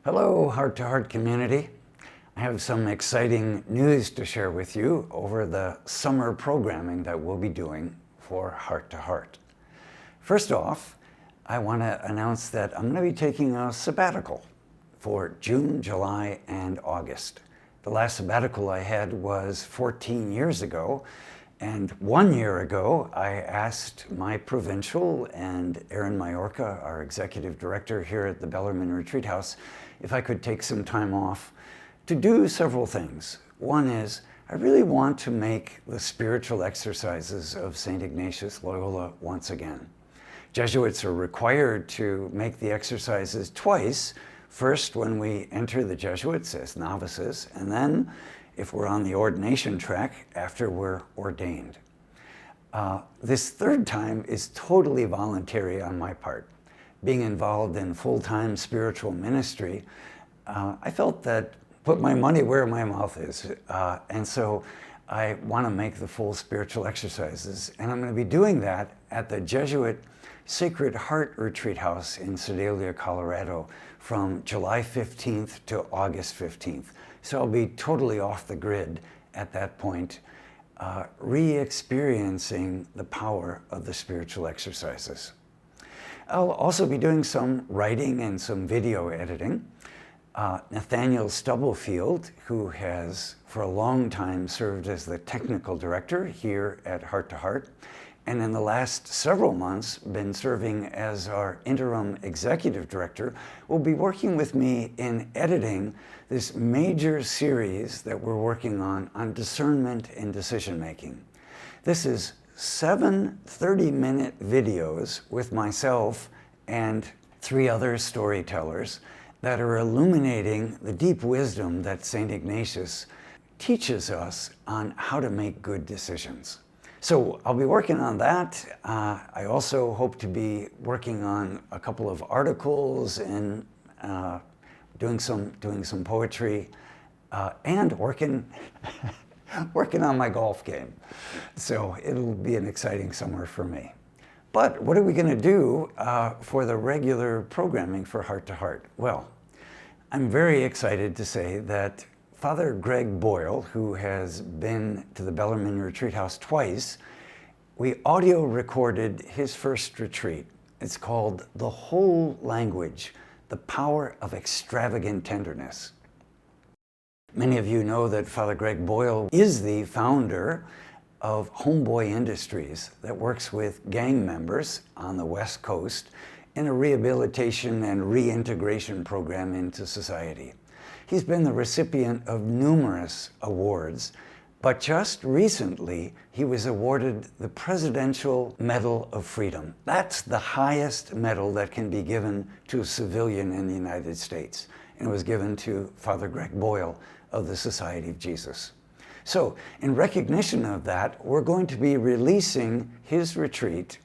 Hello, Heart to Heart community. I have some exciting news to share with you over the summer programming that we'll be doing for Heart to Heart. First off, I want to announce that I'm going to be taking a sabbatical for June, July, and August. The last sabbatical I had was 14 years ago, and 1 year ago I asked my provincial and Aaron Majorca, our executive director here at the Bellarmine Retreat House, if I could take some time off to do several things. One is, I really want to make the spiritual exercises of St. Ignatius Loyola once again. Jesuits are required to make the exercises twice, first when we enter the Jesuits as novices, and then, if we're on the ordination track, after we're ordained. This third time is totally voluntary on my part. Being involved in full-time spiritual ministry, I felt that put my money where my mouth is. And so I want to make the full spiritual exercises. And I'm going to be doing that at the Jesuit Sacred Heart Retreat House in Sedalia, Colorado, from July 15th to August 15th. So I'll be totally off the grid at that point, re-experiencing the power of the spiritual exercises. I'll also be doing some writing and some video editing. Nathaniel Stubblefield, who has for a long time served as the technical director here at Heart to Heart, and in the last several months been serving as our interim executive director, will be working with me in editing this major series that we're working on discernment and decision making. This is 7 30-minute videos with myself and 3 other storytellers that are illuminating the deep wisdom that St. Ignatius teaches us on how to make good decisions. So I'll be working on that. I also hope to be working on a couple of articles and doing some poetry and working on my golf game. So it'll be an exciting summer for me. But what are we going to do for the regular programming for Heart to Heart? Well, I'm very excited to say that Father Greg Boyle, who has been to the Bellarmine Retreat House twice, we audio recorded his first retreat. It's called The Whole Language, the Power of Extravagant Tenderness. Many of you know that Father Greg Boyle is the founder of Homeboy Industries that works with gang members on the West Coast in a rehabilitation and reintegration program into society. He's been the recipient of numerous awards, but just recently he was awarded the Presidential Medal of Freedom. That's the highest medal that can be given to a civilian in the United States, and it was given to Father Greg Boyle of the Society of Jesus. So, in recognition of that, we're going to be releasing his retreat,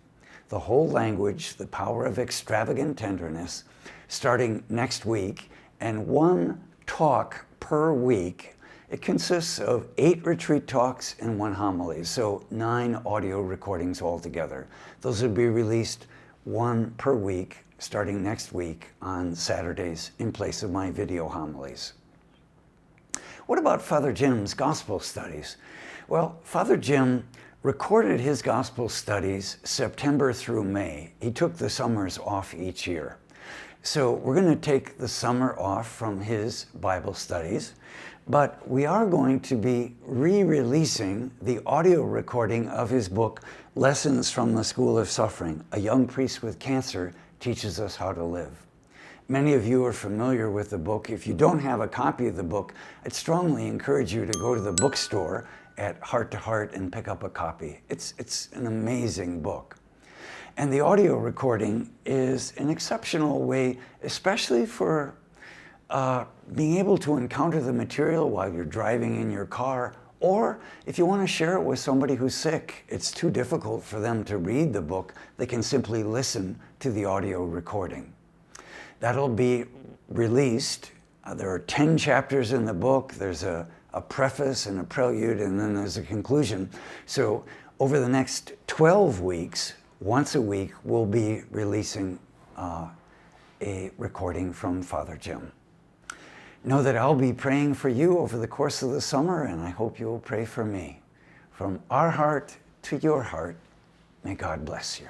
The Whole Language, the Power of Extravagant Tenderness, starting next week, and 1 talk per week. It consists of 8 retreat talks and 1 homily, so 9 audio recordings altogether. Those will be released 1 per week, starting next week on Saturdays in place of my video homilies. What about Father Jim's gospel studies? Well, Father Jim recorded his gospel studies September through May. He took the summers off each year. So we're going to take the summer off from his Bible studies, but we are going to be re-releasing the audio recording of his book, Lessons from the School of Suffering. A young priest with cancer teaches us how to live. Many of you are familiar with the book. If you don't have a copy of the book, I'd strongly encourage you to go to the bookstore at Heart to Heart and pick up a copy. It's an amazing book. And the audio recording is an exceptional way, especially for being able to encounter the material while you're driving in your car, or if you want to share it with somebody who's sick. It's too difficult for them to read the book. They can simply listen to the audio recording. That'll be released. There are 10 chapters in the book. There's a preface and a prelude, and then there's a conclusion. So over the next 12 weeks, once a week, we'll be releasing a recording from Father Jim. Know that I'll be praying for you over the course of the summer, and I hope you'll pray for me. From our heart to your heart, may God bless you.